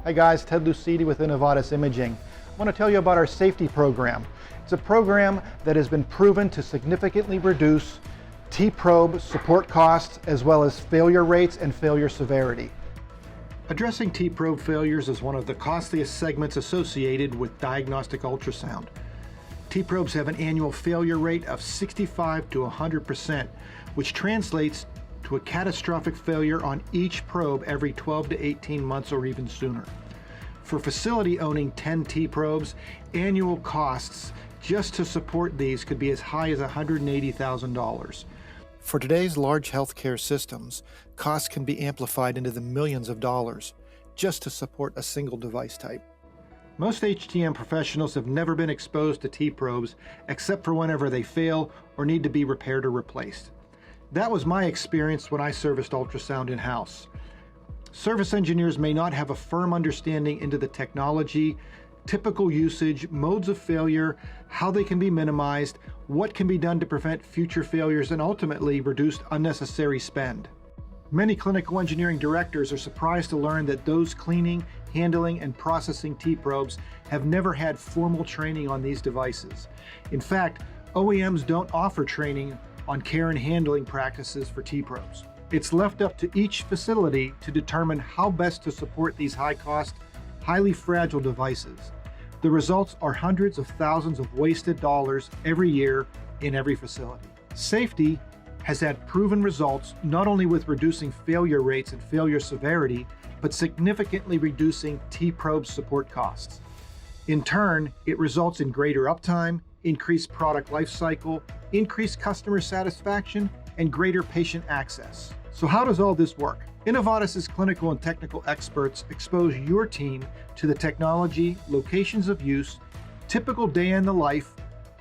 Hi guys, Ted Lucidi with Innovatus Imaging. I want to tell you about our SafeTEE program. It's a program that has been proven to significantly reduce T-probe support costs as well as failure rates and failure severity. Addressing T-probe failures is one of the costliest segments associated with diagnostic ultrasound. T-probes have an annual failure rate of 65 to 100%, which translates to a catastrophic failure on each probe every 12 to 18 months or even sooner. For facility owning 10 T-probes, annual costs just to support these could be as high as $180,000. For today's large healthcare systems, costs can be amplified into the millions of dollars just to support a single device type. Most HTM professionals have never been exposed to T-probes except for whenever they fail or need to be repaired or replaced. That was my experience when I serviced ultrasound in-house. Service engineers may not have a firm understanding into the technology, typical usage, modes of failure, how they can be minimized, what can be done to prevent future failures, and ultimately reduce unnecessary spend. Many clinical engineering directors are surprised to learn that those cleaning, handling, and processing T-probes have never had formal training on these devices. In fact, OEMs don't offer training on care and handling practices for T-probes. It's left up to each facility to determine how best to support these high-cost, highly fragile devices. The results are hundreds of thousands of wasted dollars every year in every facility. SafeTEE has had proven results not only with reducing failure rates and failure severity, but significantly reducing T-probe support costs. In turn, it results in greater uptime, increased product life cycle, increased customer satisfaction, and greater patient access. So how does all this work? Innovatus' clinical and technical experts expose your team to the technology, locations of use, typical day in the life,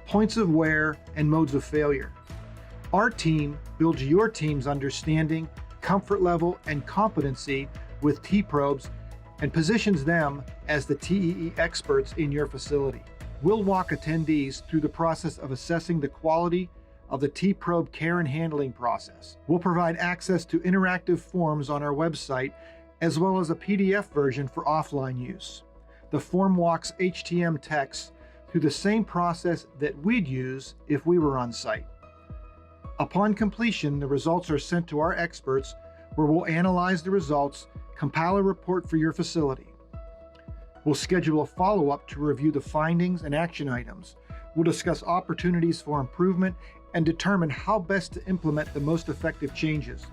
points of wear, and modes of failure. Our team builds your team's understanding, comfort level, and competency with T-probes and positions them as the TEE experts in your facility. We'll walk attendees through the process of assessing the quality of the T-probe care and handling process. We'll provide access to interactive forms on our website, as well as a PDF version for offline use. The form walks HTM techs through the same process that we'd use if we were on site. Upon completion, the results are sent to our experts, where we'll analyze the results, compile a report for your facility. We'll schedule a follow-up to review the findings and action items. We'll discuss opportunities for improvement and determine how best to implement the most effective changes.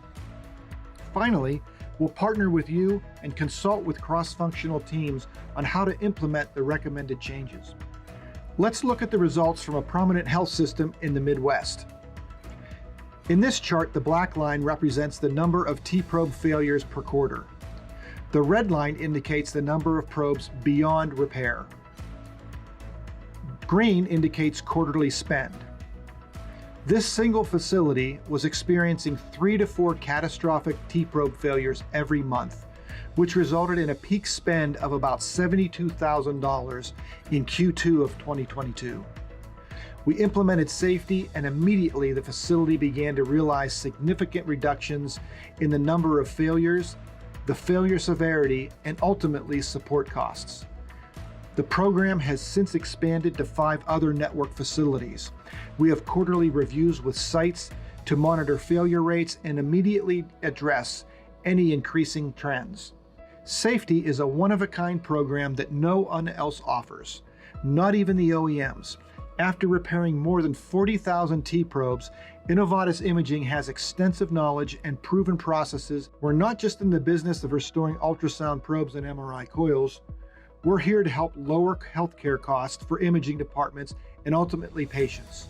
Finally, we'll partner with you and consult with cross-functional teams on how to implement the recommended changes. Let's look at the results from a prominent health system in the Midwest. In this chart, the black line represents the number of T-probe failures per quarter. The red line indicates the number of probes beyond repair. Green indicates quarterly spend. This single facility was experiencing 3 to 4 catastrophic T-probe failures every month, which resulted in a peak spend of about $72,000 in Q2 of 2022. We implemented SafeTEE, and immediately the facility began to realize significant reductions in the number of failures, the failure severity, and ultimately support costs. The program has since expanded to 5 other network facilities. We have quarterly reviews with sites to monitor failure rates and immediately address any increasing trends. SafeTEE is a one-of-a-kind program that no one else offers, not even the OEMs. After repairing more than 40,000 T-probes, Innovatus Imaging has extensive knowledge and proven processes. We're not just in the business of restoring ultrasound probes and MRI coils. We're here to help lower healthcare costs for imaging departments and ultimately patients.